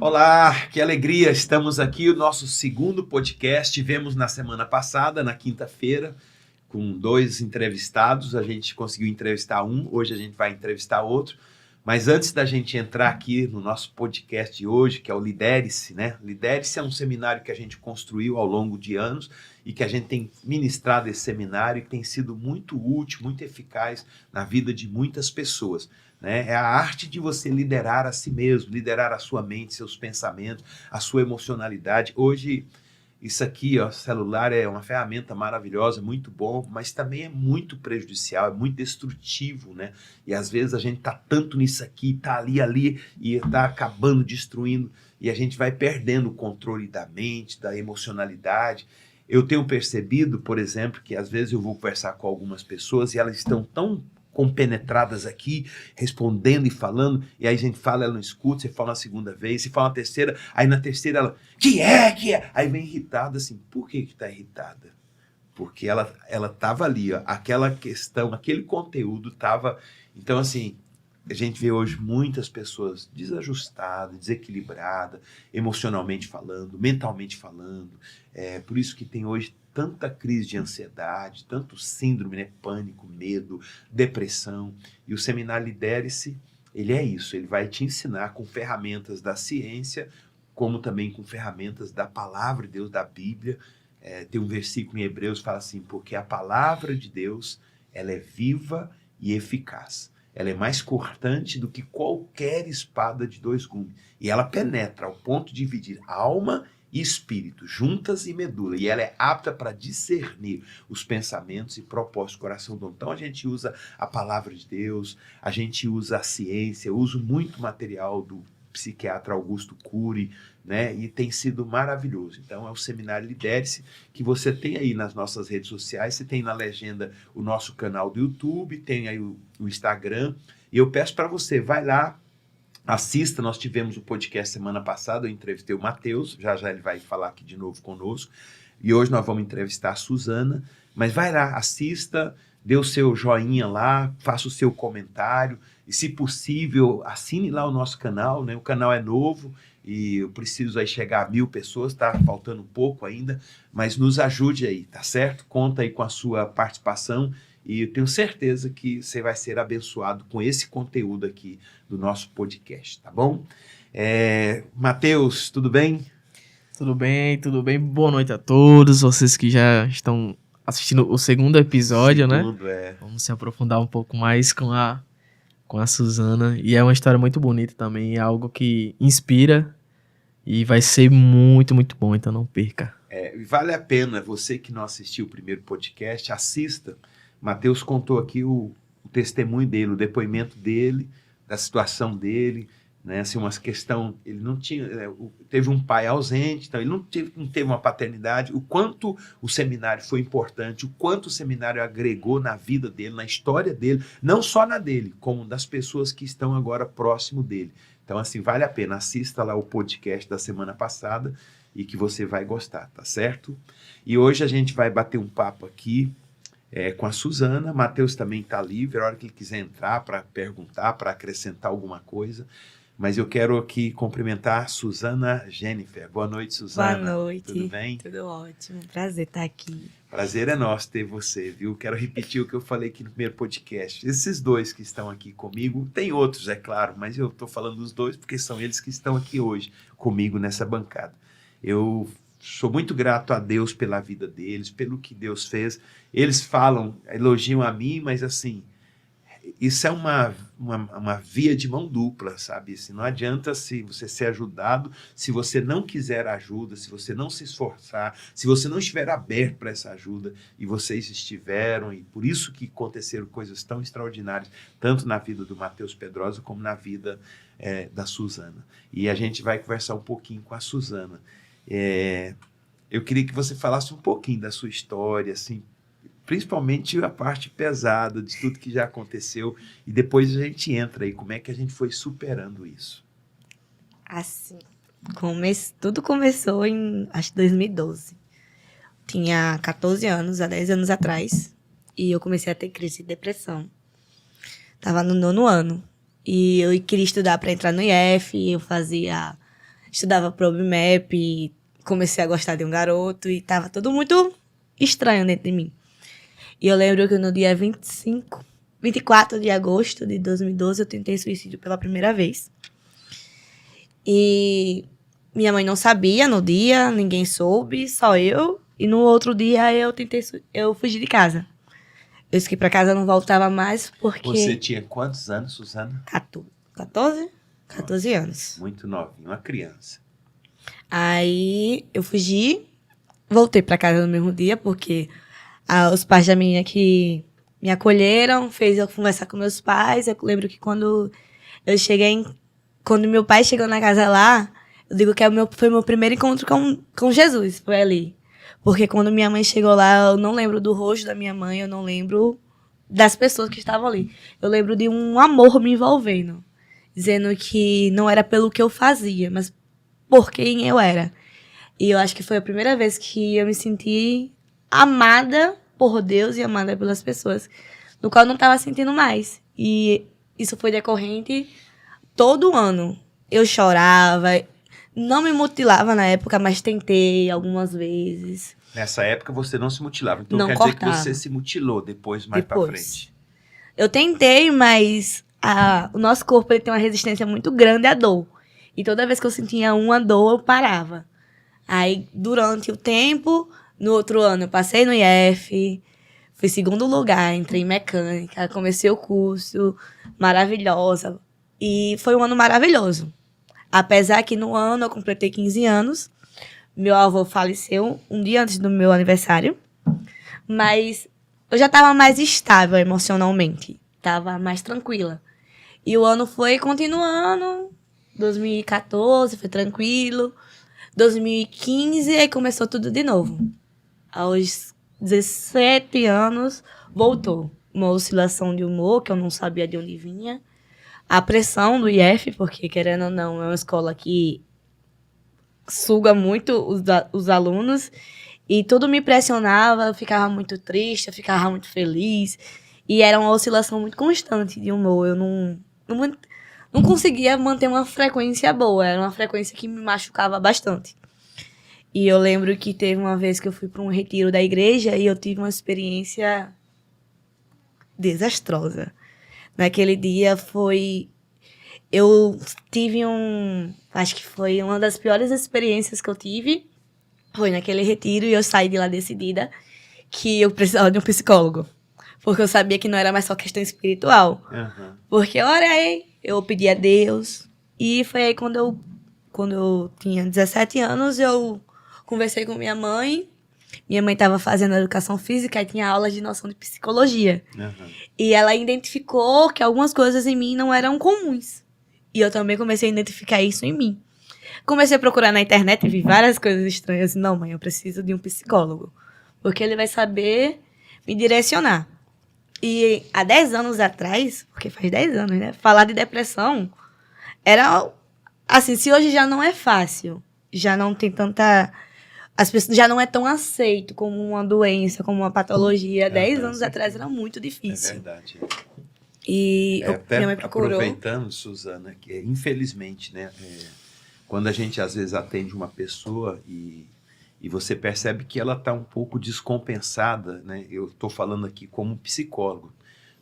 Olá, que alegria! Estamos aqui, o nosso segundo podcast. Tivemos na semana passada, na quinta-feira, com 2 entrevistados. A gente conseguiu entrevistar um, hoje a gente vai entrevistar outro. Mas antes da gente entrar aqui no nosso podcast de hoje, que é o Lidere-se, né? Lidere-se é um seminário que a gente construiu ao longo de anos e que a gente tem ministrado esse seminário e que tem sido muito útil, muito eficaz na vida de muitas pessoas. Né? É a arte de você liderar a si mesmo, liderar a sua mente, seus pensamentos, a sua emocionalidade. Hoje, isso aqui, ó, celular é uma ferramenta maravilhosa, muito bom, mas também é muito prejudicial, é muito destrutivo, né? E às vezes a gente tá tanto nisso aqui, tá ali, e tá acabando, destruindo, e a gente vai perdendo o controle da mente, da emocionalidade. Eu tenho percebido, por exemplo, que às vezes eu vou conversar com algumas pessoas e elas estão tão compenetradas aqui, respondendo e falando, e aí a gente fala, ela não escuta, você fala na segunda vez, você fala na terceira, aí na terceira ela, que é? Aí vem irritada assim, por que tá irritada? Porque ela tava ali, ó, aquela questão, aquele conteúdo tava, então assim, a gente vê hoje muitas pessoas desajustadas, desequilibradas, emocionalmente falando, mentalmente falando, por isso que tem hoje tanta crise de ansiedade, tanto síndrome, né? Pânico, medo, depressão. E o seminário Lidere-se, ele é isso, ele vai te ensinar com ferramentas da ciência, como também com ferramentas da palavra de Deus, da Bíblia. Tem um versículo em Hebreus que fala assim, porque a palavra de Deus, ela é viva e eficaz. Ela é mais cortante do que qualquer espada de 2 gumes. E ela penetra ao ponto de dividir alma e espírito, juntas e medula. E ela é apta para discernir os pensamentos e propósitos do coração do homem. Então a gente usa a palavra de Deus, a gente usa a ciência, eu uso muito material do psiquiatra Augusto Cury, né? E tem sido maravilhoso. Então é o seminário Lidere-se, que você tem aí nas nossas redes sociais, você tem na legenda o nosso canal do YouTube, tem aí o Instagram, e eu peço para você, vai lá, assista. Nós tivemos o podcast semana passada, eu entrevistei o Matheus, já ele vai falar aqui de novo conosco, e hoje nós vamos entrevistar a Suzana, mas vai lá, assista, dê o seu joinha lá, faça o seu comentário, e se possível, assine lá o nosso canal, né? O canal é novo, e eu preciso aí chegar a 1000 pessoas, tá faltando um pouco ainda, mas nos ajude aí, tá certo? Conta aí com a sua participação, e eu tenho certeza que você vai ser abençoado com esse conteúdo aqui do nosso podcast, tá bom? Matheus, tudo bem? Tudo bem, tudo bem. Boa noite a todos, vocês que já estão assistindo o segundo episódio, né? Vamos se aprofundar um pouco mais com a Suzana. E é uma história muito bonita também, é algo que inspira e vai ser muito, muito bom, então não perca. Vale a pena, você que não assistiu o primeiro podcast, assista. Matheus contou aqui o testemunho dele, o depoimento dele, da situação dele, né? Assim, uma questão, ele não tinha, teve um pai ausente, então ele não teve uma paternidade, o quanto o seminário foi importante, o quanto o seminário agregou na vida dele, na história dele, não só na dele, como das pessoas que estão agora próximo dele. Então, assim, vale a pena, assista lá o podcast da semana passada e que você vai gostar, tá certo? E hoje a gente vai bater um papo aqui com a Suzana. Matheus também está livre, a hora que ele quiser entrar para perguntar, para acrescentar alguma coisa. Mas eu quero aqui cumprimentar a Suzana Jennifer. Boa noite, Suzana. Boa noite. Tudo bem? Tudo ótimo. Prazer estar aqui. Prazer é nosso ter você, viu? Quero repetir o que eu falei aqui no primeiro podcast. Esses 2 que estão aqui comigo, tem outros, é claro, mas eu estou falando dos 2 porque são eles que estão aqui hoje comigo nessa bancada. Eu sou muito grato a Deus pela vida deles, pelo que Deus fez. Eles falam, elogiam a mim, mas assim, isso é uma via de mão dupla, sabe? Assim, não adianta se você ser ajudado, se você não quiser ajuda, se você não se esforçar, se você não estiver aberto para essa ajuda, e vocês estiveram, e por isso que aconteceram coisas tão extraordinárias, tanto na vida do Matheus Pedrosa, como na vida da Suzana. E a gente vai conversar um pouquinho com a Suzana. Eu queria que você falasse um pouquinho da sua história, assim, principalmente a parte pesada de tudo que já aconteceu, e depois a gente entra aí, como é que a gente foi superando isso? Assim, tudo começou em, acho que 2012. Tinha 14 anos, há 10 anos atrás, e eu comecei a ter crise de depressão. Tava no 9º ano, e eu queria estudar para entrar no IF, eu estudava ProbMap, comecei a gostar de um garoto e tava tudo muito estranho dentro de mim. E eu lembro que no dia 24 de agosto de 2012, eu tentei suicídio pela primeira vez. E minha mãe não sabia no dia, ninguém soube, só eu. E no outro dia eu fugi de casa. Eu disse que pra casa não voltava mais porque... Você tinha quantos anos, Suzana? 14 anos. Muito novinho, uma criança. Aí eu fugi, voltei pra casa no mesmo dia, porque os pais da menina que me acolheram, fez eu conversar com meus pais. Eu lembro que quando meu pai chegou na casa lá, eu digo que foi meu primeiro encontro com Jesus, foi ali. Porque quando minha mãe chegou lá, eu não lembro do rosto da minha mãe, eu não lembro das pessoas que estavam ali. Eu lembro de um amor me envolvendo, dizendo que não era pelo que eu fazia, mas por quem eu era. E eu acho que foi a primeira vez que eu me senti amada por Deus e amada pelas pessoas, no qual eu não estava sentindo mais. E isso foi decorrente todo ano. Eu chorava, não me mutilava na época, mas tentei algumas vezes. Nessa época você não se mutilava, então Não quer cortava. dizer que você se mutilou depois, mais pra frente. Eu tentei, mas o nosso corpo ele tem uma resistência muito grande à dor. E toda vez que eu sentia uma dor, eu parava. Aí, durante o tempo, no outro ano, eu passei no IF, fui segundo lugar, entrei em mecânica, comecei o curso, maravilhosa. E foi um ano maravilhoso. Apesar que no ano eu completei 15 anos, meu avô faleceu um dia antes do meu aniversário, mas eu já estava mais estável emocionalmente, estava mais tranquila. E o ano foi continuando, 2014 foi tranquilo, 2015 aí começou tudo de novo. Aos 17 anos voltou uma oscilação de humor que eu não sabia de onde vinha, a pressão do IF, porque querendo ou não é uma escola que suga muito os alunos, e tudo me pressionava, eu ficava muito triste, eu ficava muito feliz, e era uma oscilação muito constante de humor. Eu não conseguia manter uma frequência boa, era uma frequência que me machucava bastante. E eu lembro que teve uma vez que eu fui para um retiro da igreja e eu tive uma experiência desastrosa. Naquele dia eu tive acho que foi uma das piores experiências que eu tive, foi naquele retiro, e eu saí de lá decidida que eu precisava de um psicólogo. Porque eu sabia que não era mais só questão espiritual. Uhum. Porque eu orei, eu pedi a Deus, e foi aí quando eu tinha 17 anos, eu conversei com minha mãe. Minha mãe estava fazendo educação física e tinha aulas de noção de psicologia. Uhum. E ela identificou que algumas coisas em mim não eram comuns. E eu também comecei a identificar isso em mim. Comecei a procurar na internet e vi várias coisas estranhas. Não, mãe, eu preciso de um psicólogo. Porque ele vai saber me direcionar. E há 10 anos atrás, porque faz 10 anos, né? Falar de depressão era... Assim, se hoje já não é fácil, já não tem tanta... As pessoas já não é tão aceito como uma doença, como uma patologia. 10 anos atrás era muito difícil. É verdade. E Até minha mãe procurou. aproveitando, Suzana, que infelizmente, né, quando a gente às vezes atende uma pessoa e você percebe que ela está um pouco descompensada, né? Eu estou falando aqui como psicólogo,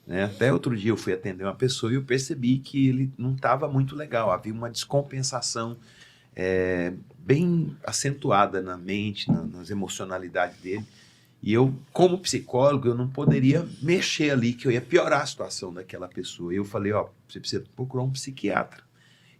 né? Até outro dia eu fui atender uma pessoa e eu percebi que ele não estava muito legal, havia uma descompensação bem acentuada na mente, nas emocionalidades dele. E eu, como psicólogo, eu não poderia mexer ali, que eu ia piorar a situação daquela pessoa. E eu falei, você precisa procurar um psiquiatra.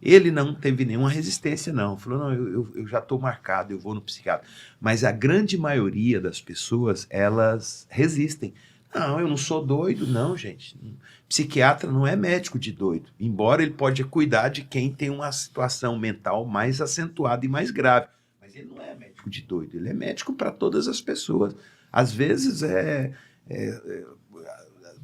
Ele não teve nenhuma resistência, não. Falou, não, eu já estou marcado, eu vou no psiquiatra. Mas a grande maioria das pessoas, elas resistem. Não, eu não sou doido, não, gente. Psiquiatra não é médico de doido. Embora ele pode cuidar de quem tem uma situação mental mais acentuada e mais grave. Mas ele não é médico de doido, ele é médico para todas as pessoas. Às vezes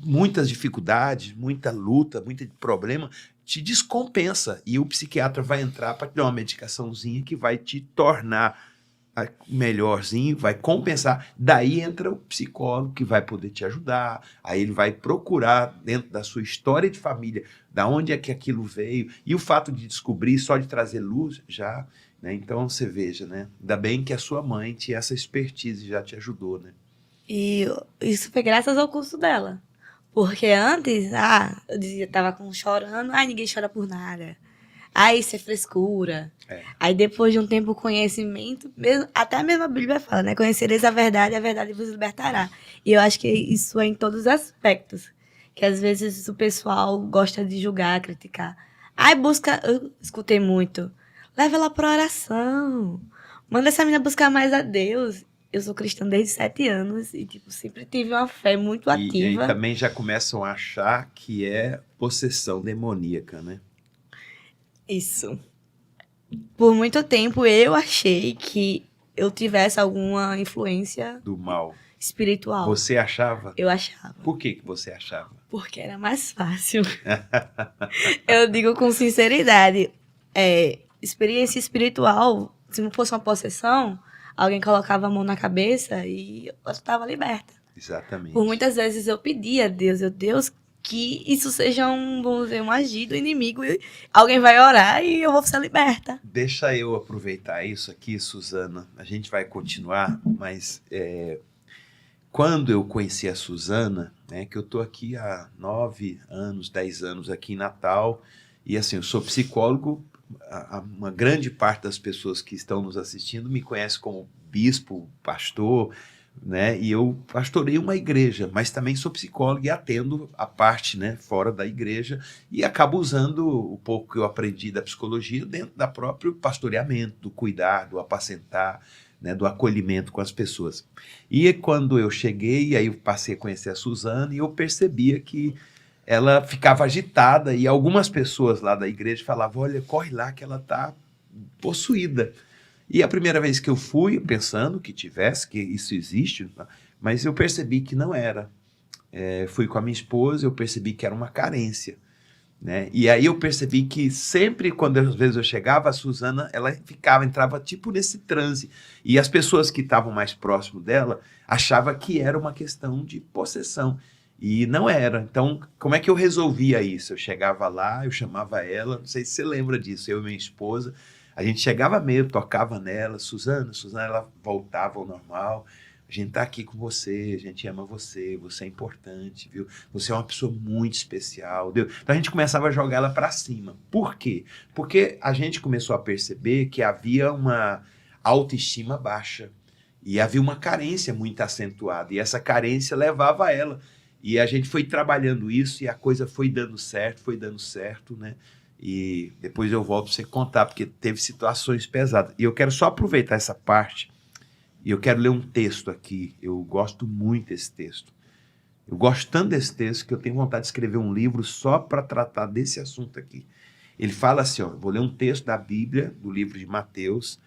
muitas dificuldades, muita luta, muito problema te descompensa. E o psiquiatra vai entrar para te dar uma medicaçãozinha que vai te tornar melhorzinho, vai compensar. Daí entra o psicólogo que vai poder te ajudar. Aí ele vai procurar dentro da sua história de família, da onde é que aquilo veio. E o fato de descobrir, só de trazer luz, já... Né? Então você veja, né? Ainda bem que a sua mãe tinha essa expertise e já te ajudou, né? E isso foi graças ao curso dela. Porque antes, eu dizia, tava chorando, ninguém chora por nada. Isso é frescura. Aí depois de um tempo, o conhecimento, mesmo, até a mesma Bíblia fala, né? Conhecereis a verdade vos libertará. E eu acho que isso é em todos os aspectos. Que às vezes o pessoal gosta de julgar, criticar. Eu escutei muito. Leva ela pra oração. Manda essa menina buscar mais a Deus. Eu sou cristã desde 7 anos e, sempre tive uma fé muito ativa. E também já começam a achar que é possessão demoníaca, né? Isso. Por muito tempo eu achei que eu tivesse alguma influência do mal espiritual. Você achava? Eu achava. Por que você achava? Porque era mais fácil. Eu digo com sinceridade. Experiência espiritual, se não fosse uma possessão, alguém colocava a mão na cabeça e eu estava liberta. Exatamente. Por muitas vezes eu pedi a Deus, que isso seja um agir do inimigo. E alguém vai orar e eu vou ser liberta. Deixa eu aproveitar isso aqui, Suzana. A gente vai continuar, mas quando eu conheci a Suzana, né, que eu tô aqui há 9 anos, 10 anos aqui em Natal, e assim, eu sou psicólogo, uma grande parte das pessoas que estão nos assistindo me conhece como bispo, pastor, né? E eu pastorei uma igreja, mas também sou psicólogo e atendo a parte, né, fora da igreja e acabo usando o pouco que eu aprendi da psicologia dentro da próprio pastoreamento, do cuidar, do apacentar, né, do acolhimento com as pessoas. E quando eu cheguei, aí eu passei a conhecer a Suzana e eu percebia que ela ficava agitada e algumas pessoas lá da igreja falavam, olha, corre lá que ela está possuída. E a primeira vez que eu fui, pensando que isso existe, mas eu percebi que não era. Fui com a minha esposa, eu percebi que era uma carência. Né? E aí eu percebi que sempre, quando às vezes eu chegava, a Suzana, ela entrava tipo nesse transe. E as pessoas que estavam mais próximo dela achavam que era uma questão de possessão. E não era. Então, como é que eu resolvia isso? Eu chegava lá, eu chamava ela, não sei se você lembra disso, eu e minha esposa, a gente chegava mesmo, tocava nela, Suzana, ela voltava ao normal, a gente tá aqui com você, a gente ama você, você é importante, viu? Você é uma pessoa muito especial, viu? Então a gente começava a jogar ela para cima. Por quê? Porque a gente começou a perceber que havia uma autoestima baixa e havia uma carência muito acentuada, e essa carência levava ela. E a gente foi trabalhando isso e a coisa foi dando certo, né? E depois eu volto para você contar, porque teve situações pesadas. E eu quero só aproveitar essa parte e eu quero ler um texto aqui. Eu gosto muito desse texto. Eu gosto tanto desse texto que eu tenho vontade de escrever um livro só para tratar desse assunto aqui. Ele fala assim, vou ler um texto da Bíblia, do livro de Mateus,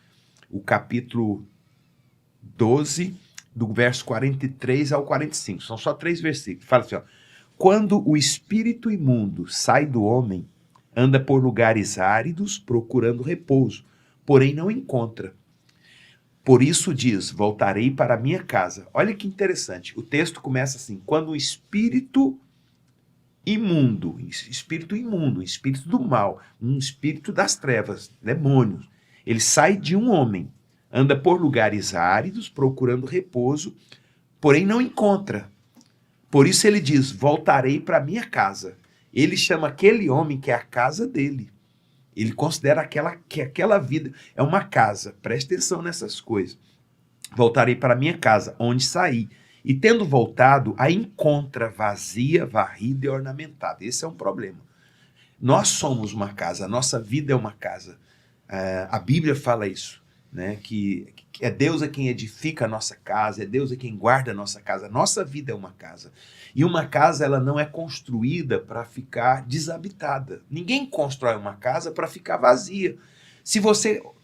o capítulo 12, do verso 43 ao 45. São só 3 versículos. Fala assim, quando o espírito imundo sai do homem, anda por lugares áridos procurando repouso, porém não encontra. Por isso diz, voltarei para a minha casa. Olha que interessante. O texto começa assim, quando o espírito imundo, espírito do mal, um espírito das trevas, demônios, ele sai de um homem, anda por lugares áridos, procurando repouso, porém não encontra. Por isso ele diz, voltarei para minha casa. Ele chama aquele homem que é a casa dele. Ele considera que aquela vida é uma casa. Preste atenção nessas coisas. Voltarei para minha casa, onde saí. E tendo voltado, a encontra vazia, varrida e ornamentada. Esse é um problema. Nós somos uma casa, a nossa vida é uma casa. A Bíblia fala isso. Né, que é Deus quem edifica a nossa casa, é Deus quem guarda a nossa casa. Nossa vida é uma casa. E uma casa, ela não é construída para ficar desabitada. Ninguém constrói uma casa para ficar vazia.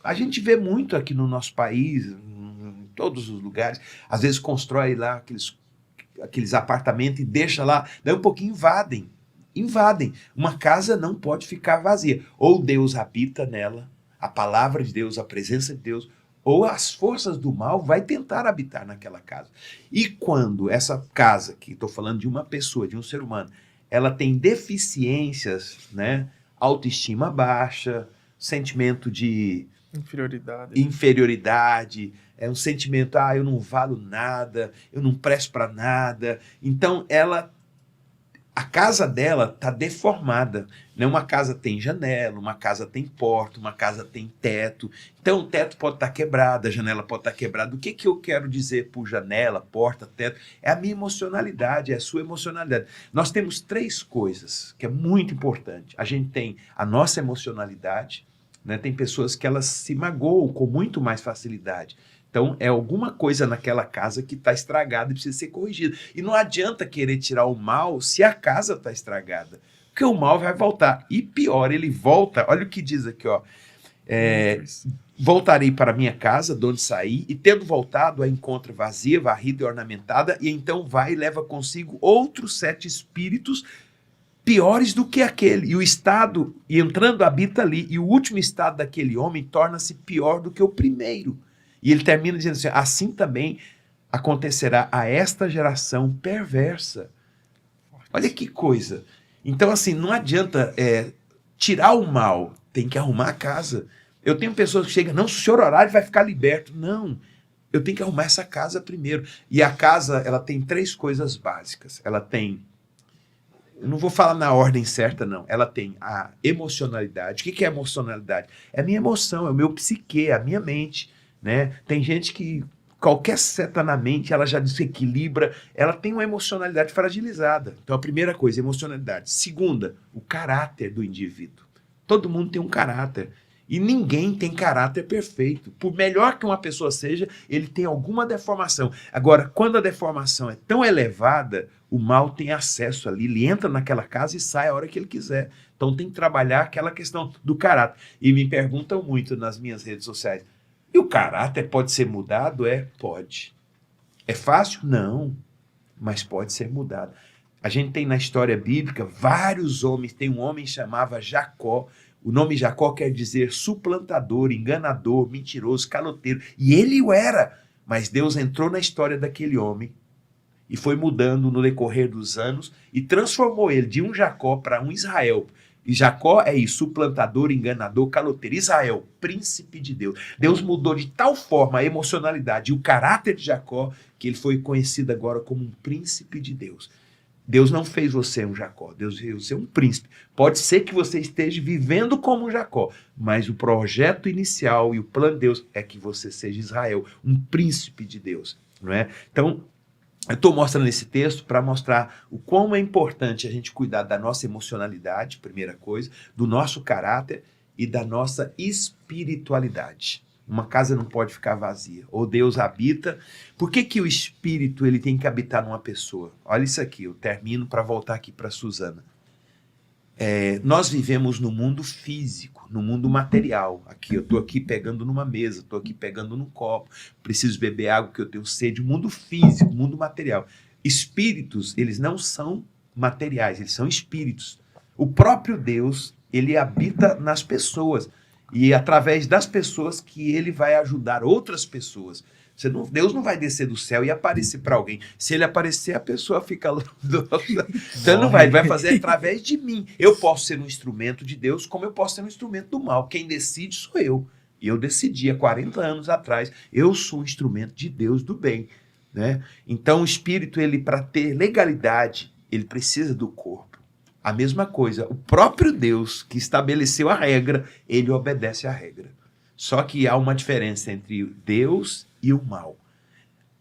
A gente vê muito aqui no nosso país, em todos os lugares, às vezes constrói lá aqueles apartamentos e deixa lá, daí um pouquinho invadem. Uma casa não pode ficar vazia. Ou Deus habita nela, a palavra de Deus, a presença de Deus, ou as forças do mal vai tentar habitar naquela casa. E quando essa casa, que estou falando de uma pessoa, de um ser humano, ela tem deficiências, né? Autoestima baixa, sentimento de inferioridade, é um sentimento, eu não valo nada, eu não presto para nada. Então, a casa dela está deformada. Né? Uma casa tem janela, uma casa tem porta, uma casa tem teto. Então, o teto pode estar quebrado, a janela pode estar quebrada. O que eu quero dizer por janela, porta, teto? É a minha emocionalidade, é a sua emocionalidade. Nós temos 3 coisas que é muito importante. A gente tem a nossa emocionalidade, né? Tem pessoas que elas se magoam com muito mais facilidade. Então, é alguma coisa naquela casa que está estragada e precisa ser corrigida. E não adianta querer tirar o mal se a casa está estragada. Porque o mal vai voltar. E pior, ele volta. Olha o que diz aqui, ó. Voltarei para minha casa, de onde saí, e tendo voltado, a encontra vazia, varrida e ornamentada, e então vai e leva consigo outros 7 espíritos piores do que aquele. E o estado, e entrando, habita ali. E o último estado daquele homem torna-se pior do que o primeiro. E ele termina dizendo assim, assim também acontecerá a esta geração perversa. Olha que coisa. Então, assim, não adianta tirar o mal, tem que arrumar a casa. Eu tenho pessoas que chegam, não, se o senhor orar, ele vai ficar liberto. Não, eu tenho que arrumar essa casa primeiro. E a casa, ela tem 3 coisas básicas. Ela tem, eu não vou falar na ordem certa, não. Ela tem a emocionalidade. O que é emocionalidade? É a minha emoção, é o meu psique, é a minha mente. Né? Tem gente que qualquer seta na mente ela já desequilibra, ela tem uma emocionalidade fragilizada. Então a primeira coisa, emocionalidade. Segunda, o caráter do indivíduo. Todo mundo tem um caráter e ninguém tem caráter perfeito. Por melhor que uma pessoa seja, ele tem alguma deformação. Agora, quando a deformação é tão elevada, o mal tem acesso ali, ele entra naquela casa e sai a hora que ele quiser. Então tem que trabalhar aquela questão do caráter. E me perguntam muito nas minhas redes sociais, e o caráter pode ser mudado? Pode. É fácil? Não, mas pode ser mudado. A gente tem na história bíblica vários homens, tem um homem que chamava Jacó, o nome Jacó quer dizer suplantador, enganador, mentiroso, caloteiro, e ele o era, mas Deus entrou na história daquele homem e foi mudando no decorrer dos anos e transformou ele de um Jacó para um Israel. E Jacó é isso, suplantador, enganador, caloteiro. Israel, príncipe de Deus. Deus mudou de tal forma a emocionalidade e o caráter de Jacó que ele foi conhecido agora como um príncipe de Deus. Deus não fez você um Jacó, Deus fez você um príncipe. Pode ser que você esteja vivendo como um Jacó, mas o projeto inicial e o plano de Deus é que você seja Israel, um príncipe de Deus. Não é? Então, eu estou mostrando esse texto para mostrar o quão é importante a gente cuidar da nossa emocionalidade, primeira coisa, do nosso caráter e da nossa espiritualidade. Uma casa não pode ficar vazia. Ou Deus habita. Por que o espírito ele tem que habitar numa pessoa? Olha isso aqui, eu termino para voltar aqui para a Suzana. Nós vivemos no mundo físico, no mundo material. Aqui, eu estou aqui pegando numa mesa, estou aqui pegando num copo, preciso beber água que eu tenho sede. Mundo físico, mundo material. Espíritos, eles não são materiais, eles são espíritos. O próprio Deus, ele habita nas pessoas. E é através das pessoas que ele vai ajudar outras pessoas. Deus não vai descer do céu e aparecer para alguém. Se ele aparecer, a pessoa fica louca. Então não vai, ele vai fazer através de mim. Eu posso ser um instrumento de Deus, como eu posso ser um instrumento do mal. Quem decide sou eu. E eu decidi há 40 anos atrás. Eu sou um instrumento de Deus do bem. Né? Então o espírito, ele para ter legalidade, ele precisa do corpo. A mesma coisa, o próprio Deus que estabeleceu a regra, ele obedece à regra. Só que há uma diferença entre Deus e o mal.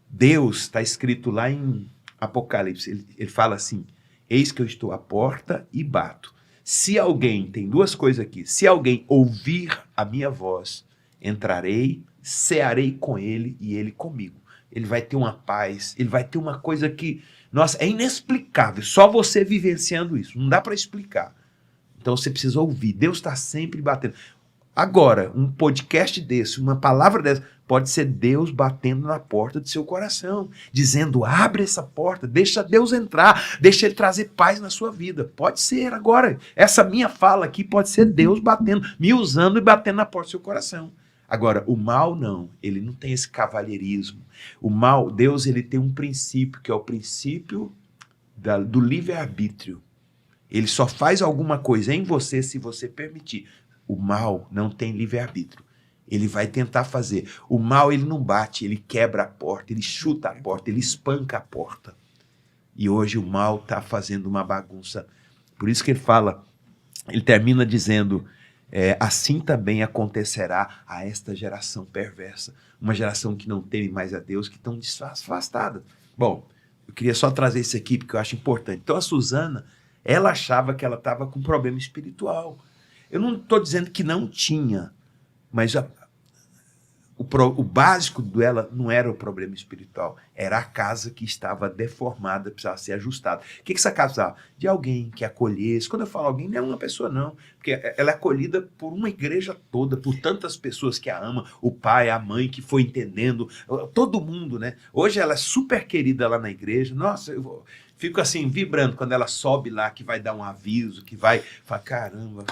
Deus, está escrito lá em Apocalipse, ele fala assim, eis que eu estou à porta e bato. Se alguém, tem 2 coisas aqui, se alguém ouvir a minha voz, entrarei, cearei com ele e ele comigo. Ele vai ter uma paz, ele vai ter uma coisa que, nossa, é inexplicável, só você vivenciando isso, não dá para explicar. Então você precisa ouvir, Deus está sempre batendo. Agora, um podcast desse, uma palavra dessa, pode ser Deus batendo na porta do seu coração, dizendo, abre essa porta, deixa Deus entrar, deixa Ele trazer paz na sua vida. Pode ser agora, essa minha fala aqui pode ser Deus batendo, me usando e batendo na porta do seu coração. Agora, o mal não, ele não tem esse cavalheirismo. O mal, Deus, ele tem um princípio, que é o princípio do livre-arbítrio. Ele só faz alguma coisa em você se você permitir. O mal não tem livre-arbítrio. Ele vai tentar fazer. O mal, ele não bate, ele quebra a porta, ele chuta a porta, ele espanca a porta. E hoje o mal está fazendo uma bagunça. Por isso que ele fala, ele termina dizendo, assim também acontecerá a esta geração perversa. Uma geração que não teme mais a Deus, que estão afastada. Bom, eu queria só trazer isso aqui porque eu acho importante. Então a Suzana, ela achava que ela estava com problema espiritual. Eu não estou dizendo que não tinha, mas o básico dela não era o problema espiritual, era a casa que estava deformada, precisava ser ajustada. O que essa casa precisava? De alguém que acolhesse. Quando eu falo alguém, não é uma pessoa não, porque ela é acolhida por uma igreja toda, por tantas pessoas que a amam, o pai, a mãe que foi entendendo, todo mundo, né? Hoje ela é super querida lá na igreja. Nossa, eu fico assim, vibrando quando ela sobe lá, que vai dar um aviso, que vai falar, caramba,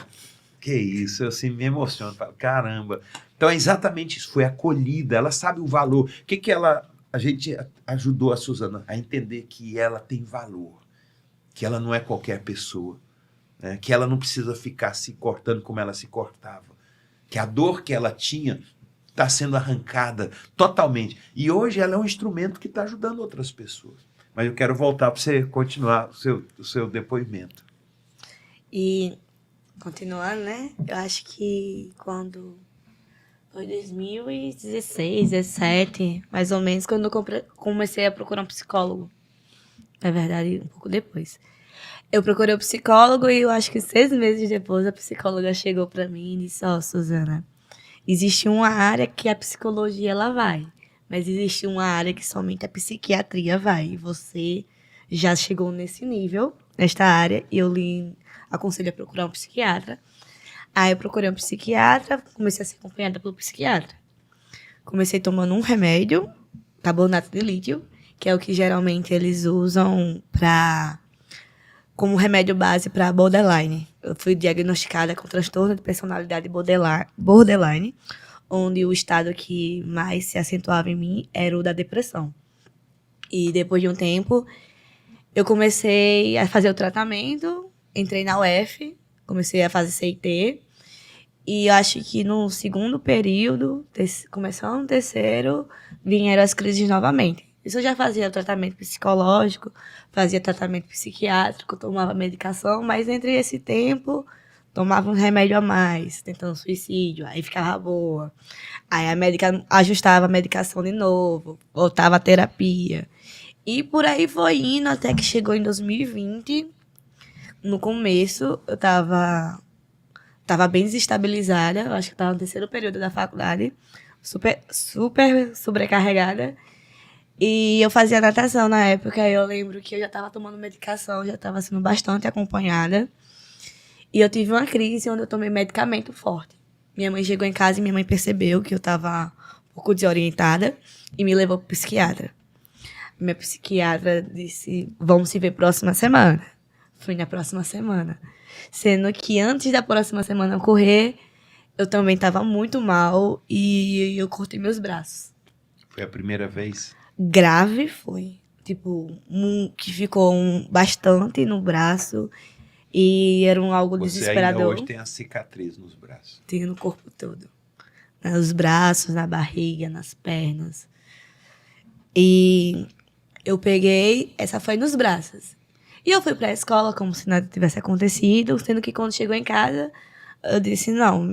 que isso, eu assim me emociono, falo, caramba. Então é exatamente isso, foi acolhida, ela sabe o valor. O que a gente ajudou a Suzana a entender que ela tem valor, que ela não é qualquer pessoa, né? Que ela não precisa ficar se cortando como ela se cortava, que a dor que ela tinha está sendo arrancada totalmente. E hoje ela é um instrumento que está ajudando outras pessoas. Mas eu quero voltar para você continuar o seu depoimento. E, continuando, né? Eu acho que quando foi 2016, 2017, mais ou menos, quando eu comecei a procurar um psicólogo. Na verdade, um pouco depois. Eu procurei um psicólogo e eu acho que 6 meses depois a psicóloga chegou para mim e disse, Suzana, existe uma área que a psicologia ela vai, mas existe uma área que somente a psiquiatria vai. E você já chegou nesse nível, nesta área, e eu lhe aconselho a procurar um psiquiatra. Aí eu procurei um psiquiatra, comecei a ser acompanhada pelo psiquiatra. Comecei tomando um remédio, carbonato de lítio, que é o que geralmente eles usam como remédio base para borderline. Eu fui diagnosticada com transtorno de personalidade borderline, onde o estado que mais se acentuava em mim era o da depressão. E depois de um tempo, eu comecei a fazer o tratamento, entrei na UF, comecei a fazer CIT, e acho que no segundo período, começando no terceiro, vieram as crises novamente. Isso eu já fazia tratamento psicológico, fazia tratamento psiquiátrico, tomava medicação, mas entre esse tempo, tomava um remédio a mais, tentando suicídio, aí ficava boa. Aí a médica ajustava a medicação de novo, voltava a terapia. E por aí foi indo até que chegou em 2020. No começo, eu tava bem desestabilizada, eu acho que estava no terceiro período da faculdade, super sobrecarregada. E eu fazia natação na época, e eu lembro que eu já estava tomando medicação, já estava sendo bastante acompanhada. E eu tive uma crise onde eu tomei medicamento forte. Minha mãe chegou em casa e minha mãe percebeu que eu estava um pouco desorientada e me levou para o psiquiatra. Minha psiquiatra disse, vamos se ver próxima semana. Fui na próxima semana. Sendo que antes da próxima semana ocorrer, eu também estava muito mal e eu cortei meus braços. Foi a primeira vez? Grave foi. Tipo, que ficou bastante no braço e era algo desesperador. Você ainda hoje tem a cicatriz nos braços? Tenho no corpo todo. Nos braços, na barriga, nas pernas. E eu peguei, essa foi nos braços. E eu fui pra escola como se nada tivesse acontecido, sendo que quando chegou em casa, eu disse, não,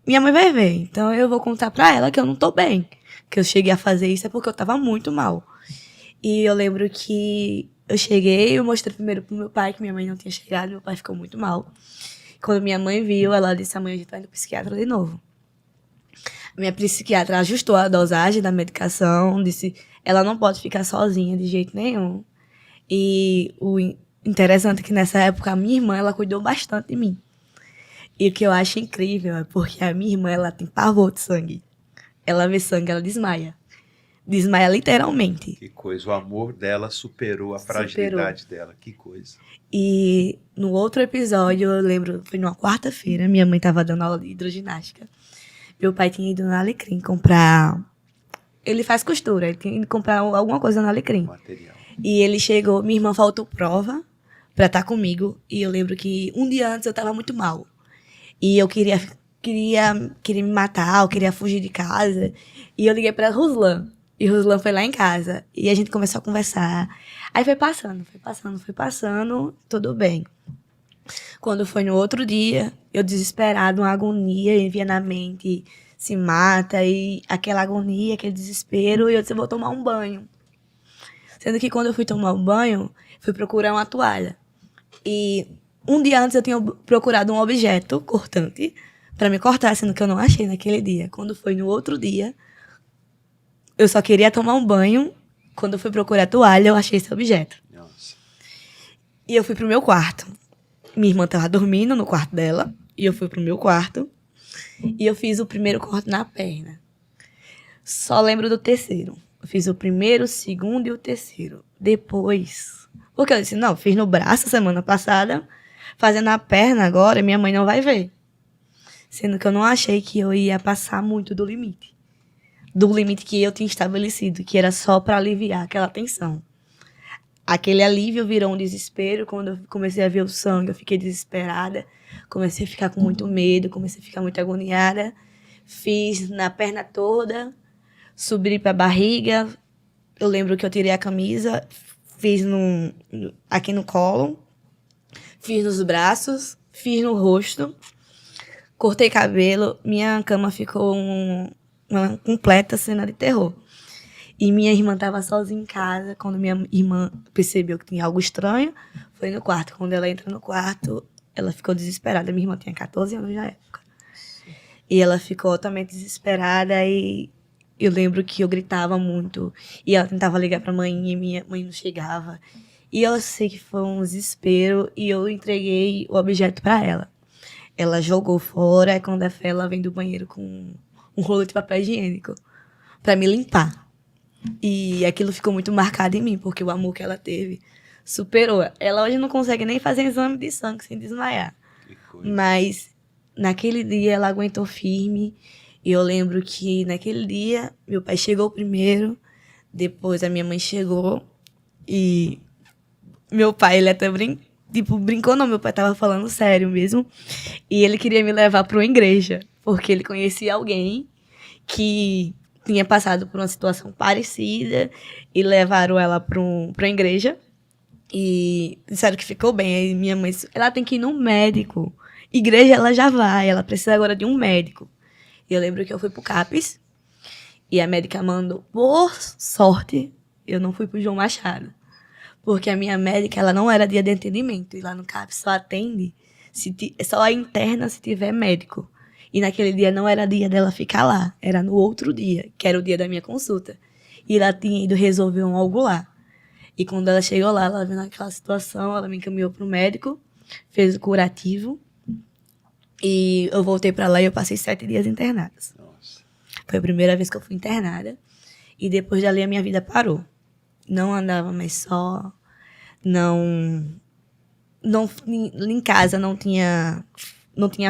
minha mãe vai ver, então eu vou contar pra ela que eu não tô bem. Que eu cheguei a fazer isso é porque eu tava muito mal. E eu lembro que eu cheguei, eu mostrei primeiro pro meu pai que minha mãe não tinha chegado, meu pai ficou muito mal. Quando minha mãe viu, ela disse, amanhã a gente vai no psiquiatra de novo. Minha psiquiatra ajustou a dosagem da medicação, disse, ela não pode ficar sozinha de jeito nenhum. E o interessante é que nessa época a minha irmã, ela cuidou bastante de mim. E o que eu acho incrível é porque a minha irmã, ela tem pavor de sangue. Ela vê sangue, ela desmaia. Desmaia literalmente. Que coisa, o amor dela superou a fragilidade dela, que coisa. E no outro episódio, eu lembro, foi numa quarta-feira, minha mãe estava dando aula de hidroginástica. Meu pai tinha ido no Alecrim comprar... Ele faz costura, ele tinha ido comprar alguma coisa no Alecrim. Material. E ele chegou, minha irmã faltou prova pra estar comigo. E eu lembro que um dia antes eu tava muito mal. E eu queria me matar, eu queria fugir de casa. E eu liguei pra Ruslan. E Ruslan foi lá em casa. E a gente começou a conversar. Aí foi passando, tudo bem. Quando foi no outro dia, eu desesperado, uma agonia, envia na mente, se mata, e aquela agonia, aquele desespero, e eu disse, eu vou tomar um banho. Sendo que quando eu fui tomar um banho, fui procurar uma toalha. E um dia antes eu tinha procurado um objeto cortante pra me cortar, sendo que eu não achei naquele dia. Quando foi no outro dia, eu só queria tomar um banho. Quando eu fui procurar a toalha, eu achei esse objeto. Nossa. E eu fui pro meu quarto. Minha irmã tava dormindo no quarto dela. E eu fui pro meu quarto. E eu fiz o primeiro corte na perna. Só lembro do terceiro. Eu fiz o primeiro, o segundo e o terceiro. Depois... Porque eu disse, não, fiz no braço semana passada. Fazendo na perna agora, minha mãe não vai ver. Sendo que eu não achei que eu ia passar muito do limite. Do limite que eu tinha estabelecido. Que era só pra aliviar aquela tensão. Aquele alívio virou um desespero. Quando eu comecei a ver o sangue, eu fiquei desesperada. Comecei a ficar com muito medo. Comecei a ficar muito agoniada. Fiz na perna toda. Subi pra barriga. Eu lembro que eu tirei a camisa. Fiz aqui no colo. Fiz nos braços. Fiz no rosto. Cortei cabelo. Minha cama ficou uma completa cena de terror. E minha irmã estava sozinha em casa. Quando minha irmã percebeu que tinha algo estranho, foi no quarto. Quando ela entra no quarto, ela ficou desesperada. Minha irmã tinha 14 anos na época. E ela ficou totalmente desesperada. E eu lembro que eu gritava muito. E ela tentava ligar pra mãe e minha mãe não chegava. E eu sei que foi um desespero. E eu entreguei o objeto pra ela. Ela jogou fora. E quando a fé, ela vem do banheiro com um rolo de papel higiênico pra me limpar. E aquilo ficou muito marcado em mim, porque o amor que ela teve superou. Ela hoje não consegue nem fazer exame de sangue sem desmaiar. Mas naquele dia ela aguentou firme. E eu lembro que naquele dia meu pai chegou primeiro, depois a minha mãe chegou. E meu pai, ele até brincou não, meu pai tava falando sério mesmo. E ele queria me levar para uma igreja, porque ele conhecia alguém que tinha passado por uma situação parecida e levaram ela para uma igreja e disseram que ficou bem. Aí minha mãe disse, ela tem que ir no médico. Igreja ela já vai, ela precisa agora de um médico. E eu lembro que eu fui pro CAPES e a médica mandou, por sorte, eu não fui pro João Machado. Porque a minha médica, ela não era dia de atendimento. E lá no CAPES só atende, só a interna se tiver médico. E naquele dia não era dia dela ficar lá. Era no outro dia, que era o dia da minha consulta. E ela tinha ido resolver algo lá. E quando ela chegou lá, ela viu naquela situação, ela me encaminhou pro médico, fez o curativo. E eu voltei pra lá e eu passei 7 dias internadas. Nossa. Foi a primeira vez que eu fui internada. E depois dali a minha vida parou. Não andava mais só. Em casa não tinha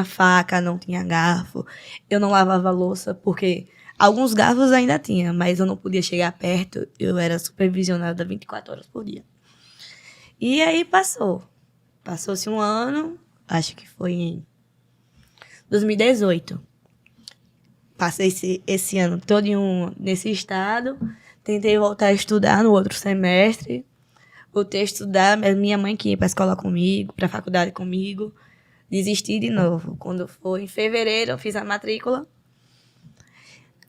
faca, não tinha garfo. Eu não lavava louça, porque alguns garfos ainda tinha, mas eu não podia chegar perto. Eu era supervisionada 24 horas por dia. E aí Passou-se um ano, acho que foi em 2018. Passei esse ano todo nesse estado. Tentei voltar a estudar no outro semestre. Voltei a estudar, mas minha mãe que ia pra escola comigo, pra faculdade comigo. Desisti de novo. Quando foi em fevereiro, eu fiz a matrícula.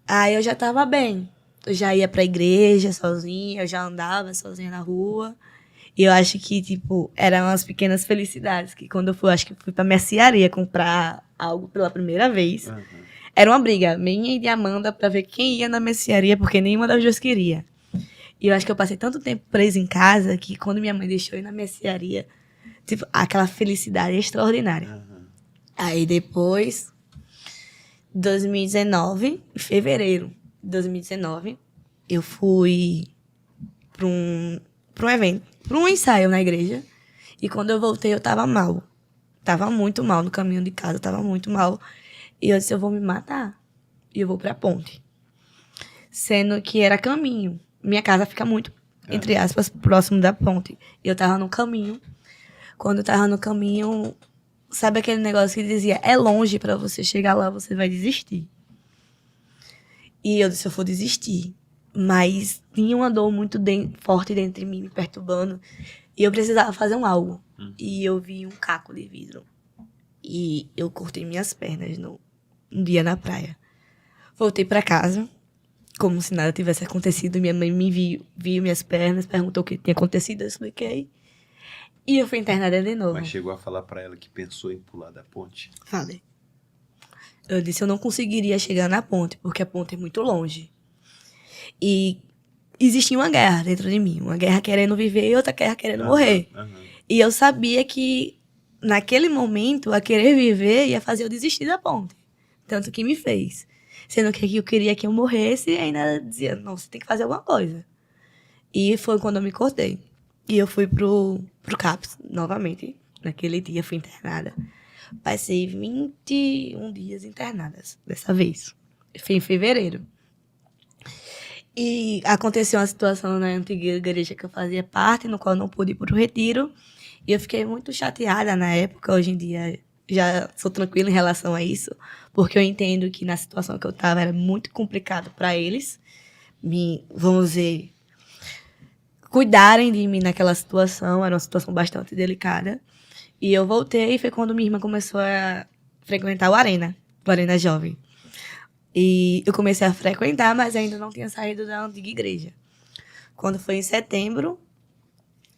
Aí eu já tava bem. Eu já ia pra igreja sozinha, eu já andava sozinha na rua. E eu acho que, eram umas pequenas felicidades. Que quando eu fui, acho que fui pra mercearia comprar algo pela primeira vez. Uhum. Era uma briga, minha e de Amanda, pra ver quem ia na mercearia, porque nenhuma das duas queria. E eu acho que eu passei tanto tempo presa em casa, que quando minha mãe deixou eu ir na mercearia, aquela felicidade extraordinária. Uhum. Aí depois, 2019, em fevereiro de 2019, eu fui pra um evento, pra um ensaio na igreja. E quando eu voltei, eu tava mal. Tava muito mal no caminho de casa, tava muito mal. E eu disse, eu vou me matar. e eu vou pra ponte. Sendo que era caminho. Minha casa fica muito, entre aspas, próximo da ponte. Eu tava no caminho. Quando eu tava no caminho, sabe aquele negócio que dizia, é longe pra você chegar lá, você vai desistir. E eu disse, eu vou desistir. Mas tinha uma dor muito forte dentro de mim, me perturbando. E eu precisava fazer algo. E eu vi um caco de vidro. E eu cortei minhas pernas um dia na praia. Voltei pra casa, como se nada tivesse acontecido. Minha mãe me viu minhas pernas, perguntou o que tinha acontecido, eu expliquei. E eu fui internada de novo. Mas chegou a falar pra ela que pensou em pular da ponte? Falei. Eu disse, eu não conseguiria chegar na ponte, porque a ponte é muito longe. E existia uma guerra dentro de mim. Uma guerra querendo viver e outra guerra querendo morrer. E eu sabia que, naquele momento, a querer viver ia fazer eu desistir da ponte. Tanto que me fez. Sendo que eu queria que eu morresse e ainda dizia, não, você tem que fazer alguma coisa. E foi quando eu me cortei. E eu fui pro CAPS, novamente. Naquele dia fui internada. Passei 21 dias internadas, dessa vez. Foi em fevereiro. E aconteceu uma situação na antiga igreja que eu fazia parte, no qual eu não pude ir pro retiro. E eu fiquei muito chateada na época. Hoje em dia já sou tranquila em relação a isso, porque eu entendo que na situação que eu estava era muito complicado para eles, vamos dizer, cuidarem de mim naquela situação. Era uma situação bastante delicada. E eu voltei, e foi quando minha irmã começou a frequentar o Arena Jovem. E eu comecei a frequentar, mas ainda não tinha saído da antiga igreja. Quando foi em setembro,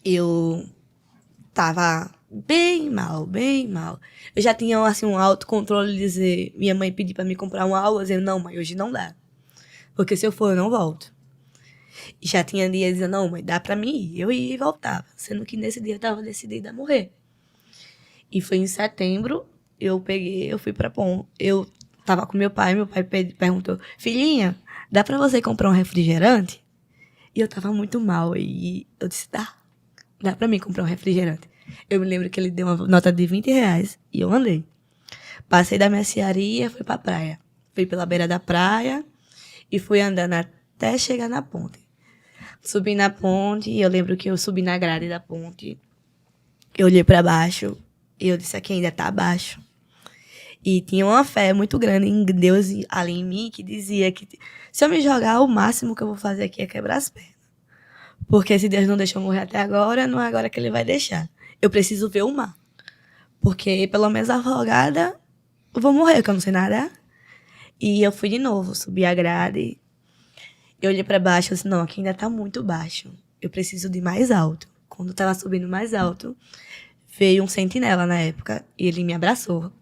eu tava bem mal, bem mal. Eu já tinha, assim, um autocontrole de dizer... Minha mãe pediu pra me comprar um álcool, eu dizia, não, mãe, hoje não dá. Porque se eu for, eu não volto. E já tinha dias dizendo, não, mãe, dá pra mim ir. Eu ia e voltava. Sendo que nesse dia eu tava decidida a morrer. E foi em setembro, eu fui pra ponte. Eu tava com meu pai perguntou, filhinha, dá pra você comprar um refrigerante? E eu tava muito mal, e eu disse, dá pra mim comprar um refrigerante. Eu me lembro que ele deu uma nota de R$20 e eu andei. Passei da mercearia, fui pra praia. Fui pela beira da praia e fui andando até chegar na ponte. Subi na ponte, e eu lembro que eu subi na grade da ponte. Eu olhei pra baixo e eu disse, aqui ainda tá abaixo. E tinha uma fé muito grande em Deus ali em mim, que dizia que se eu me jogar, o máximo que eu vou fazer aqui é quebrar as pernas. Porque se Deus não deixou eu morrer até agora, não é agora que ele vai deixar. Eu preciso ver o mar. Porque pelo menos afogada, eu vou morrer, porque eu não sei nadar. E eu fui de novo, subi a grade. Eu olhei pra baixo e disse, não, aqui ainda tá muito baixo. Eu preciso de mais alto. Quando eu tava subindo mais alto, veio um sentinela na época e ele me abraçou.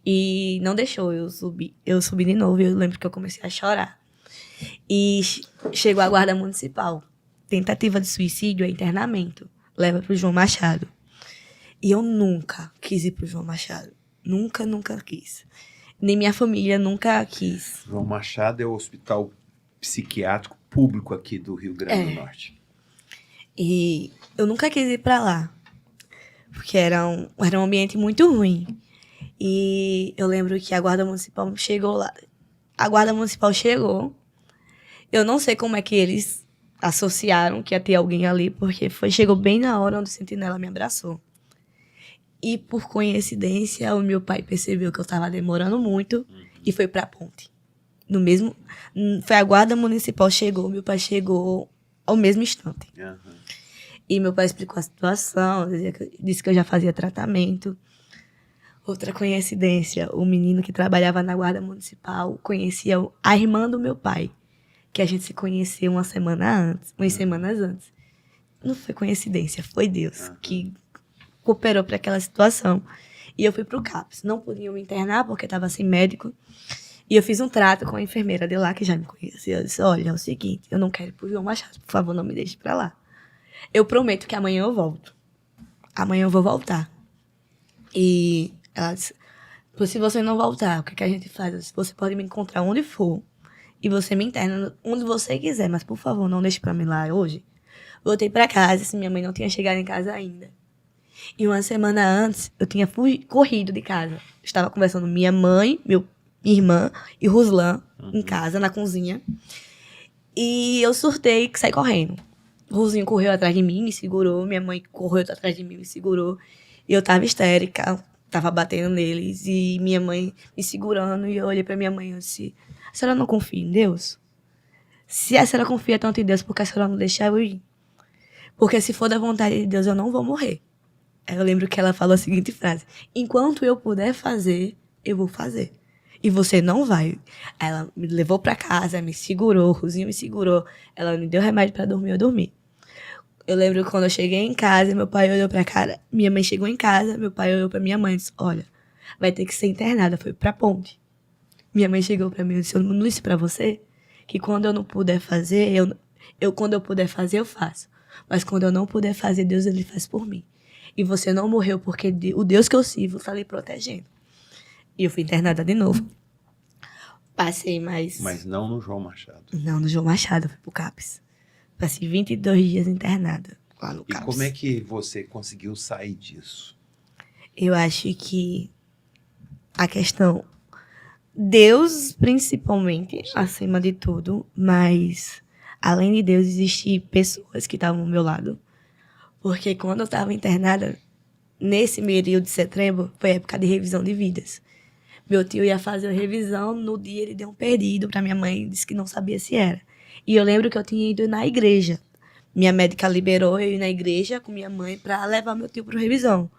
E não deixou eu subir. Eu subi de novo e eu lembro que eu comecei a chorar. E chegou a guarda municipal. Tentativa de suicídio é internamento. Leva pro João Machado. E eu nunca quis ir pro João Machado. Nunca, nunca quis. Nem minha família nunca quis. João Machado é o hospital psiquiátrico público aqui do Rio Grande do Norte. E eu nunca quis ir pra lá. Porque era um ambiente muito ruim. E eu lembro que a guarda municipal chegou lá. A guarda municipal chegou. Eu não sei como é que eles associaram que ia ter alguém ali, porque chegou bem na hora onde o sentinela me abraçou. E por coincidência, o meu pai percebeu que eu estava demorando muito e foi pra ponte. Foi a guarda municipal chegou, meu pai chegou ao mesmo instante. E meu pai explicou a situação, disse que eu já fazia tratamento. Outra coincidência, o menino que trabalhava na guarda municipal conhecia a irmã do meu pai, que a gente se conheceu umas semanas antes. Não foi coincidência, foi Deus que cooperou para aquela situação. E eu fui pro CAPS. Não podiam me internar porque estava sem médico. E eu fiz um trato com a enfermeira de lá, que já me conhecia. Eu disse, olha, é o seguinte, eu não quero ir pro João Machado, por favor, não me deixe pra lá. Eu prometo que amanhã eu volto. Amanhã eu vou voltar. E ela disse, se você não voltar, o que a gente faz? Eu disse, você pode me encontrar onde for e você me interna onde você quiser, mas por favor, não deixe pra mim lá hoje. Voltei pra casa, se minha mãe não tinha chegado em casa ainda. E uma semana antes, eu tinha corrido de casa. Estava conversando com minha mãe, minha irmã e Ruslan, em casa, na cozinha. E eu surtei e saí correndo. O Rosinho correu atrás de mim, me segurou. Minha mãe correu atrás de mim, me segurou. E eu tava histérica, tava batendo neles. E minha mãe me segurando. E eu olhei pra minha mãe e disse: a senhora não confia em Deus? Se a senhora confia tanto em Deus, por que a senhora não deixa eu ir? Porque se for da vontade de Deus, eu não vou morrer. Aí eu lembro que ela falou a seguinte frase: enquanto eu puder fazer, eu vou fazer. E você não vai. Aí ela me levou pra casa, me segurou, o Rosinho me segurou. Ela me deu remédio pra dormir, eu dormi. Eu lembro que quando eu cheguei em casa, meu pai olhou pra cara. Minha mãe chegou em casa, meu pai olhou pra minha mãe e disse: olha, vai ter que ser internada. Foi pra ponte. Minha mãe chegou pra mim e disse: eu não disse pra você que quando eu não puder fazer, quando eu puder fazer, eu faço. Mas quando eu não puder fazer, Deus ele faz por mim. E você não morreu porque o Deus que eu sirvo está lhe protegendo. E eu fui internada de novo. Passei mais... Mas não no João Machado. Não, no João Machado, eu fui pro CAPS. Passei 22 dias internada lá no CAPS. E como é que você conseguiu sair disso? Eu acho que a questão... Deus, principalmente, acima de tudo, mas além de Deus, existem pessoas que estavam ao meu lado. Porque quando eu estava internada, nesse período de setembro, foi época de revisão de vidas. Meu tio ia fazer a revisão, no dia ele deu um perdido para minha mãe, disse que não sabia se era. E eu lembro que eu tinha ido na igreja. Minha médica liberou eu ir na igreja com minha mãe para levar meu tio para revisão,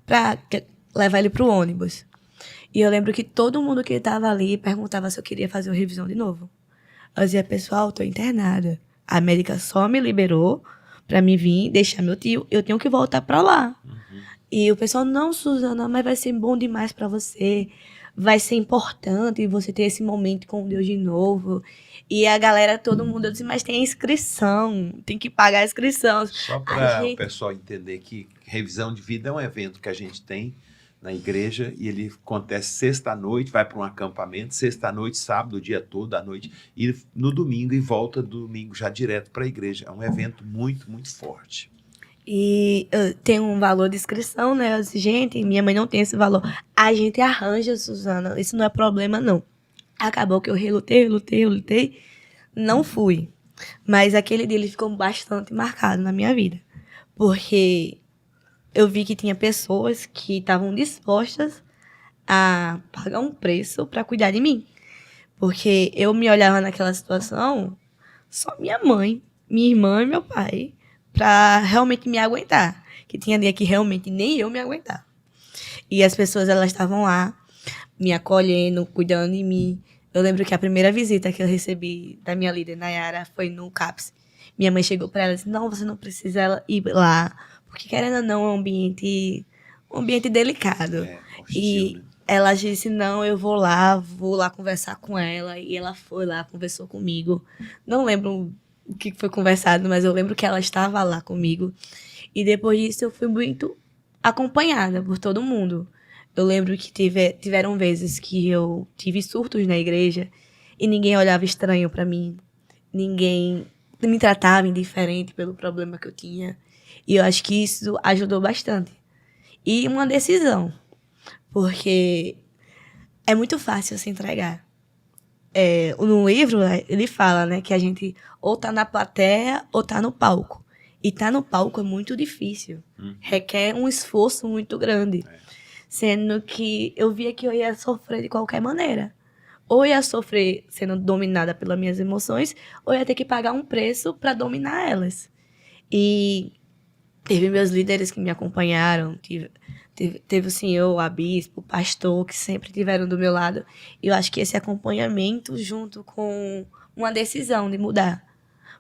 para levar ele para o ônibus. E eu lembro que todo mundo que estava ali perguntava se eu queria fazer a revisão de novo. Eu dizia: pessoal, estou internada. A médica só me liberou para me vir deixar meu tio. Eu tenho que voltar para lá. E o pessoal: não, Suzana, mas vai ser bom demais para você. Vai ser importante você ter esse momento com Deus de novo. E a galera, todo mundo, eu disse: mas tem a inscrição, tem que pagar a inscrição. Só para o pessoal entender que revisão de vida é um evento que a gente tem na igreja e ele acontece sexta-noite, vai para um acampamento, sexta-noite, sábado, o dia todo, à noite, e no domingo, e volta do domingo já direto para a igreja. É um evento muito, muito forte. E tem um valor de inscrição, né? Eu disse: gente, minha mãe não tem esse valor. A gente arranja, Suzana, isso não é problema, não. Acabou que eu relutei, não fui. Mas aquele dia ele ficou bastante marcado na minha vida. Porque eu vi que tinha pessoas que estavam dispostas a pagar um preço para cuidar de mim. Porque eu me olhava naquela situação, só minha mãe, minha irmã e meu pai, para realmente me aguentar. Que tinha dia que realmente nem eu me aguentava. E as pessoas, elas estavam lá, me acolhendo, cuidando de mim. Eu lembro que a primeira visita que eu recebi da minha líder, Nayara, foi no CAPS. Minha mãe chegou para ela e disse: não, você não precisa ir lá. Porque, querendo ou não, é um ambiente delicado. Hostil, e né? ela disse: não, eu vou lá conversar com ela. E ela foi lá, conversou comigo. Não lembro o que foi conversado, mas eu lembro que ela estava lá comigo. E depois disso eu fui muito acompanhada por todo mundo. Eu lembro que tiveram vezes que eu tive surtos na igreja e ninguém olhava estranho para mim. Ninguém me tratava indiferente pelo problema que eu tinha. E eu acho que isso ajudou bastante. E uma decisão, porque é muito fácil se entregar. No livro, ele fala, né, que a gente ou tá na plateia ou tá no palco. E tá no palco é muito difícil. Requer um esforço muito grande. Sendo que eu via que eu ia sofrer de qualquer maneira. Ou ia sofrer sendo dominada pelas minhas emoções, ou ia ter que pagar um preço para dominar elas. E teve meus líderes que me acompanharam, teve o senhor, a bispo, o pastor, que sempre estiveram do meu lado. E eu acho que esse acompanhamento junto com uma decisão de mudar.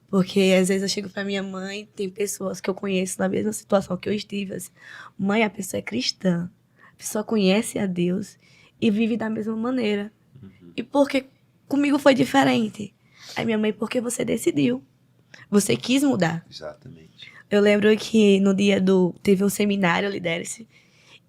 Porque às vezes eu chego para minha mãe, tem pessoas que eu conheço na mesma situação que eu estive. Assim, mãe, a pessoa é cristã, a pessoa conhece a Deus e vive da mesma maneira. E porque comigo foi diferente. Aí minha mãe: porque você decidiu. Você quis mudar. Exatamente. Eu lembro que no dia teve um seminário, Lidere-se,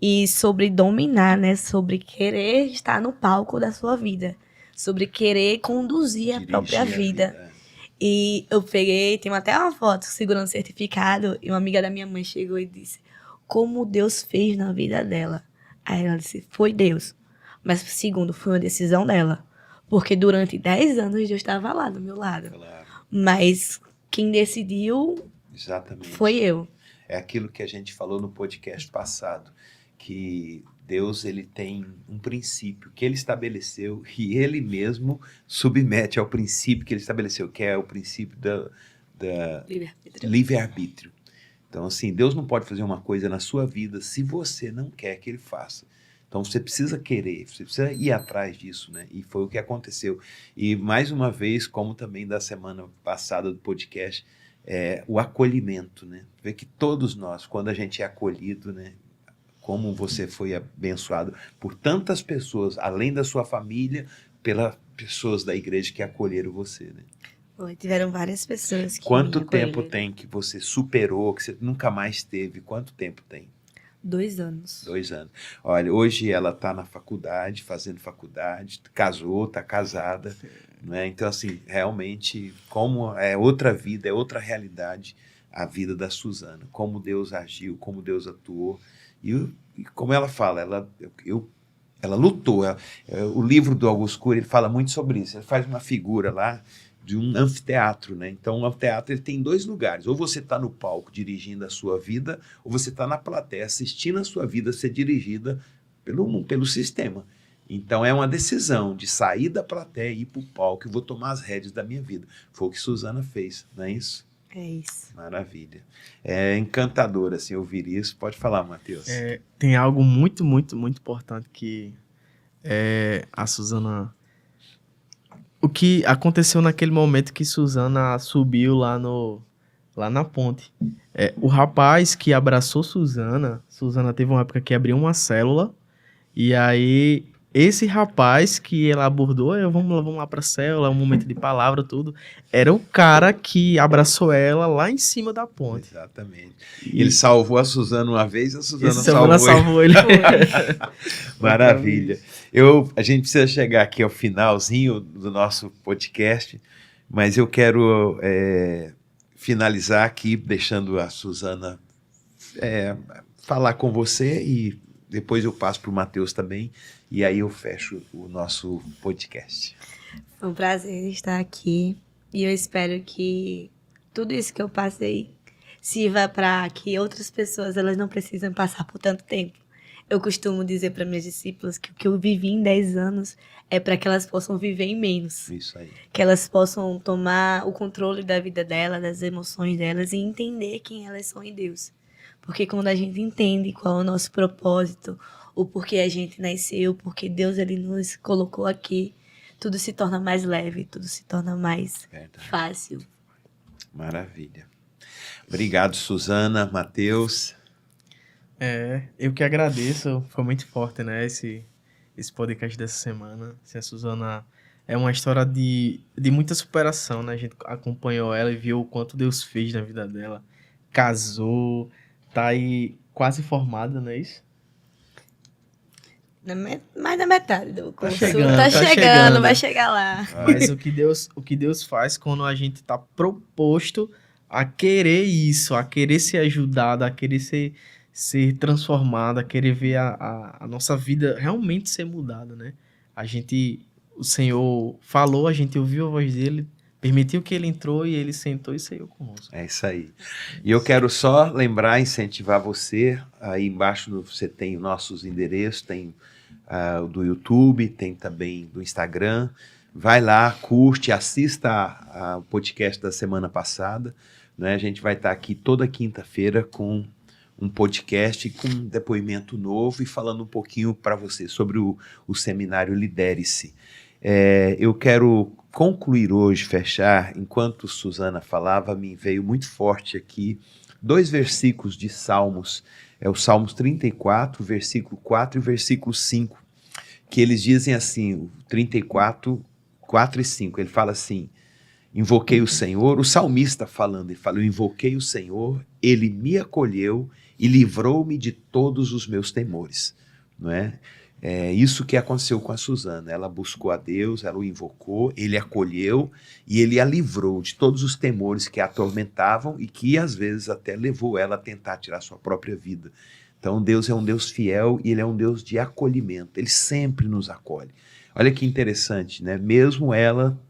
e sobre dominar, né? Sobre querer estar no palco da sua vida. Sobre querer conduzir a própria vida. E eu peguei, tem até uma foto segurando o certificado, e uma amiga da minha mãe chegou e disse: como Deus fez na vida dela. Aí ela disse: foi Deus. Mas segundo, foi uma decisão dela. Porque durante 10 anos Deus estava lá do meu lado. Claro. Mas quem decidiu Exatamente. foi eu. É aquilo que a gente falou no podcast passado, que Deus ele tem um princípio que ele estabeleceu e ele mesmo submete ao princípio que ele estabeleceu, que é o princípio da livre-arbítrio. Então, assim, Deus não pode fazer uma coisa na sua vida se você não quer que ele faça. Então, você precisa querer, você precisa ir atrás disso, né? E foi o que aconteceu. E, mais uma vez, como também da semana passada do podcast, o acolhimento, né? Ver que todos nós, quando a gente é acolhido, né? Como você foi abençoado por tantas pessoas, além da sua família, pelas pessoas da igreja que acolheram você, né? Tiveram várias pessoas que Quanto me tempo acolheram. tem que você superou, que você nunca mais teve? Quanto tempo tem? 2 anos. 2 anos. Olha, hoje ela está na faculdade, fazendo faculdade, casou, está casada, né? Então, assim, realmente, como é outra vida, é outra realidade a vida da Suzana. Como Deus agiu, como Deus atuou. E como ela fala, ela lutou. O livro do Augusto Cury, ele fala muito sobre isso. Ele faz uma figura lá de um anfiteatro, né? Então, o anfiteatro ele tem 2 lugares. Ou você está no palco dirigindo a sua vida, ou você está na plateia assistindo a sua vida ser dirigida pelo sistema. Então, é uma decisão de sair da plateia e ir para o palco. Eu vou tomar as rédeas da minha vida. Foi o que Suzana fez, não é isso? É isso. Maravilha. É encantador, assim, ouvir isso. Pode falar, Matheus. Tem algo muito, muito, muito importante que a Suzana... O que aconteceu naquele momento que Suzana subiu lá na ponte. O rapaz que abraçou Suzana teve uma época que abriu uma célula, e aí esse rapaz que ela abordou, vamos lá pra célula, um momento de palavra, tudo, era o cara que abraçou ela lá em cima da ponte. Exatamente. Ele salvou a Suzana uma vez, a Suzana salvou ele. Maravilha. A gente precisa chegar aqui ao finalzinho do nosso podcast, mas eu quero finalizar aqui deixando a Suzana falar com você e depois eu passo para o Matheus também e aí eu fecho o nosso podcast. Foi um prazer estar aqui e eu espero que tudo isso que eu passei sirva para que outras pessoas elas não precisem passar por tanto tempo. Eu costumo dizer para minhas discípulas que o que eu vivi em 10 anos é para que elas possam viver em menos. Isso aí. Que elas possam tomar o controle da vida delas, das emoções delas e entender quem elas são em Deus. Porque quando a gente entende qual é o nosso propósito, o porquê a gente nasceu, porque Deus ele nos colocou aqui, tudo se torna mais leve, tudo se torna mais fácil. Maravilha. Obrigado, Suzana, Matheus. Eu que agradeço, foi muito forte, né, esse podcast dessa semana. A Suzana é uma história de muita superação, né, a gente acompanhou ela e viu o quanto Deus fez na vida dela, casou, tá aí quase formada, não é isso? Mais da metade do curso. Tá chegando, chegando, vai chegar lá. Mas o que Deus faz quando a gente tá proposto a querer isso, a querer ser ajudado, a querer ser transformado, a querer ver a nossa vida realmente ser mudada, né? O Senhor falou, a gente ouviu a voz dele, permitiu que ele entrou e ele sentou e saiu conosco. É isso aí. E eu quero só lembrar, incentivar você, aí embaixo você tem nossos endereços, tem do YouTube, tem também do Instagram. Vai lá, curte, assista o podcast da semana passada, né? A gente vai estar aqui toda quinta-feira com um podcast com um depoimento novo e falando um pouquinho para você sobre o seminário Lidere-se. Eu quero concluir hoje, fechar, enquanto Suzana falava, me veio muito forte aqui 2 versículos de Salmos, o Salmos 34, versículo 4 e versículo 5, que eles dizem assim, o 34, 4 e 5, ele fala assim: invoquei o Senhor, o salmista falando, ele fala, eu invoquei o Senhor, ele me acolheu e livrou-me de todos os meus temores, não é? É isso que aconteceu com a Suzana, ela buscou a Deus, ela o invocou, ele acolheu e ele a livrou de todos os temores que a atormentavam e que às vezes até levou ela a tentar tirar sua própria vida. Então Deus é um Deus fiel e ele é um Deus de acolhimento, ele sempre nos acolhe. Olha que interessante, né? Mesmo ela,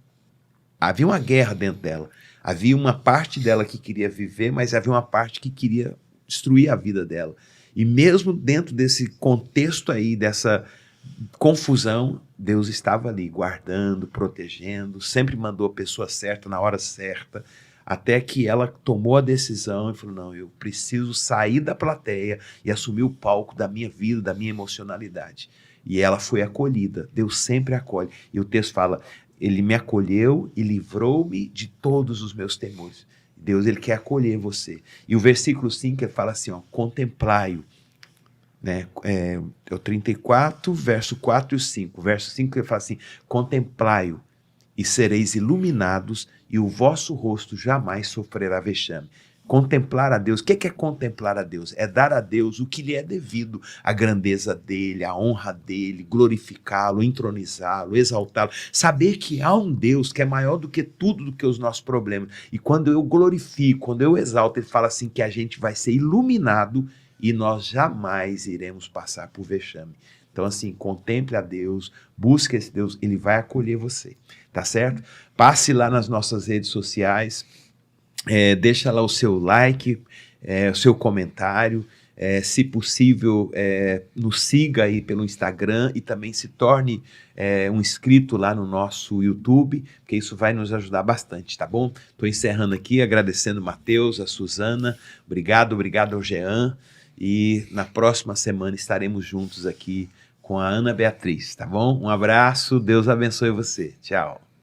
havia uma guerra dentro dela. Havia uma parte dela que queria viver, mas havia uma parte que queria destruir a vida dela. E mesmo dentro desse contexto aí, dessa confusão, Deus estava ali guardando, protegendo, sempre mandou a pessoa certa na hora certa, até que ela tomou a decisão e falou, não, eu preciso sair da plateia e assumir o palco da minha vida, da minha emocionalidade. E ela foi acolhida. Deus sempre acolhe. E o texto fala, ele me acolheu e livrou-me de todos os meus temores. Deus, ele quer acolher você. E o versículo 5, ele fala assim, ó, contemplai-o. Né? É o 34, verso 4 e 5. Verso 5 ele fala assim, contemplai-o e sereis iluminados e o vosso rosto jamais sofrerá vexame. Contemplar a Deus, o que é contemplar a Deus? É dar a Deus o que lhe é devido, a grandeza dele, a honra dele, glorificá-lo, entronizá-lo, exaltá-lo, saber que há um Deus que é maior do que tudo, do que os nossos problemas. E quando eu glorifico, quando eu exalto, ele fala assim que a gente vai ser iluminado e nós jamais iremos passar por vexame. Então assim, contemple a Deus, busque esse Deus, ele vai acolher você, tá certo? Passe lá nas nossas redes sociais, deixa lá o seu like, o seu comentário, se possível, nos siga aí pelo Instagram e também se torne um inscrito lá no nosso YouTube, porque isso vai nos ajudar bastante, tá bom? Estou encerrando aqui, agradecendo o Matheus, a Suzana, obrigado ao Jean, e na próxima semana estaremos juntos aqui com a Ana Beatriz, tá bom? Um abraço, Deus abençoe você, tchau.